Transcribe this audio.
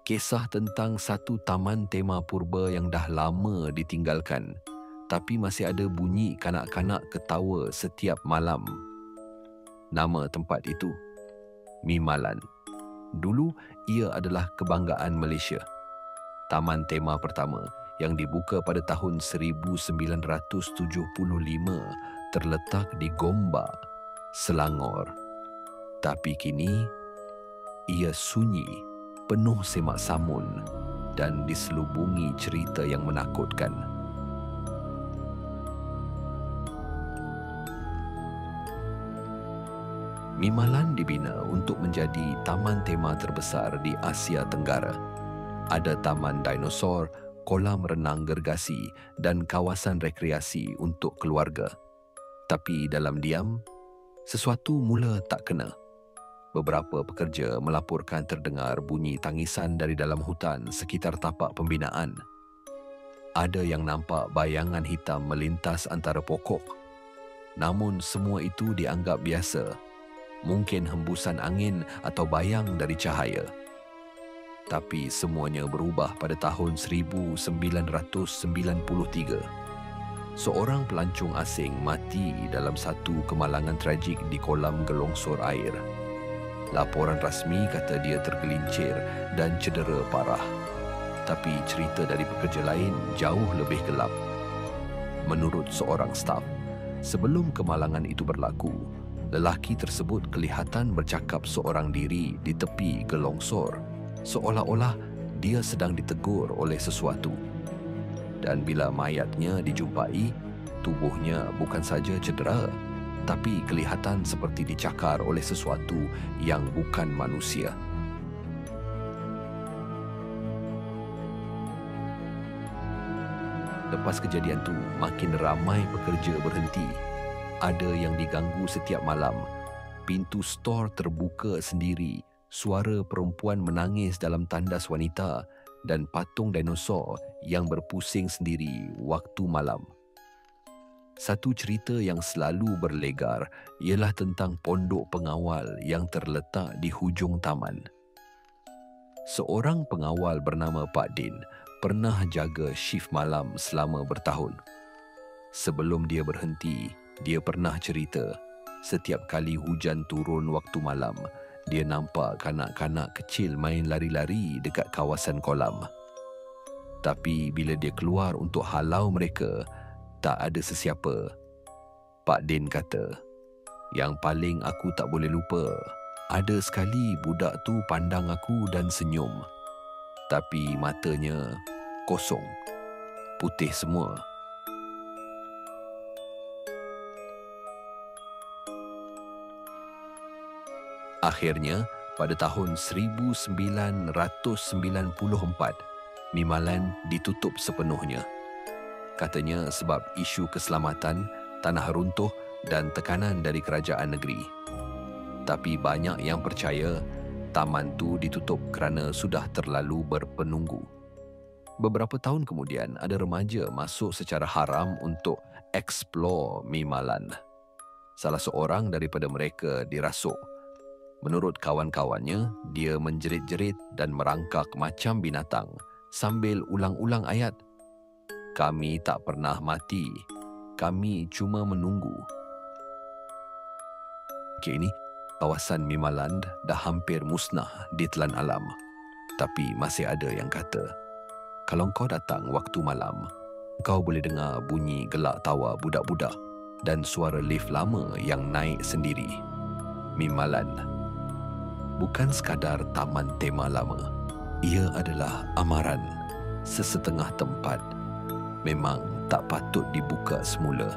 Kisah tentang satu taman tema purba yang dah lama ditinggalkan, tapi masih ada bunyi kanak-kanak ketawa setiap malam. Nama tempat itu, Mimalan. Dulu ia adalah kebanggaan Malaysia. Taman tema pertama yang dibuka pada tahun 1975 terletak di Gombak, Selangor. Tapi kini ia sunyi, penuh semak samun dan diselubungi cerita yang menakutkan. Mimalan dibina untuk menjadi taman tema terbesar di Asia Tenggara. Ada taman dinosaur, kolam renang gergasi dan kawasan rekreasi untuk keluarga. Tapi dalam diam, sesuatu mula tak kena. Beberapa pekerja melaporkan terdengar bunyi tangisan dari dalam hutan sekitar tapak pembinaan. Ada yang nampak bayangan hitam melintas antara pokok. Namun semua itu dianggap biasa. Mungkin hembusan angin atau bayang dari cahaya. Tapi semuanya berubah pada tahun 1993. Seorang pelancong asing mati dalam satu kemalangan tragik di kolam gelongsor air. Laporan rasmi kata dia tergelincir dan cedera parah. Tapi cerita dari pekerja lain jauh lebih gelap. Menurut seorang staf, sebelum kemalangan itu berlaku, lelaki tersebut kelihatan bercakap seorang diri di tepi gelongsor, seolah-olah dia sedang ditegur oleh sesuatu. Dan bila mayatnya dijumpai, tubuhnya bukan saja cedera, tapi kelihatan seperti dicakar oleh sesuatu yang bukan manusia. Lepas kejadian itu, makin ramai pekerja berhenti. Ada yang diganggu setiap malam. Pintu stor terbuka sendiri, suara perempuan menangis dalam tandas wanita dan patung dinosaur yang berpusing sendiri waktu malam. Satu cerita yang selalu berlegar ialah tentang pondok pengawal yang terletak di hujung taman. Seorang pengawal bernama Pak Din pernah jaga shift malam selama bertahun. Sebelum dia berhenti, dia pernah cerita, setiap kali hujan turun waktu malam, dia nampak kanak-kanak kecil main lari-lari dekat kawasan kolam. Tapi bila dia keluar untuk halau mereka, tak ada sesiapa. Pak Din kata, yang paling aku tak boleh lupa, ada sekali budak tu pandang aku dan senyum. Tapi matanya kosong, putih semua. Akhirnya, pada tahun 1994, Mimalan ditutup sepenuhnya. Katanya sebab isu keselamatan, tanah runtuh dan tekanan dari kerajaan negeri. Tapi banyak yang percaya taman tu ditutup kerana sudah terlalu berpenunggu. Beberapa tahun kemudian, ada remaja masuk secara haram untuk explore Mimalan. Salah seorang daripada mereka dirasuk. Menurut kawan-kawannya, dia menjerit-jerit dan merangkak macam binatang sambil ulang-ulang ayat, "Kami tak pernah mati, kami cuma menunggu." Kini, kawasan Mimalan dah hampir musnah di telan alam. Tapi masih ada yang kata, kalau kau datang waktu malam, kau boleh dengar bunyi gelak tawa budak-budak dan suara lift lama yang naik sendiri. Mimalan bukan sekadar taman tema lama. Ia adalah amaran. Sesetengah tempat memang tak patut dibuka semula.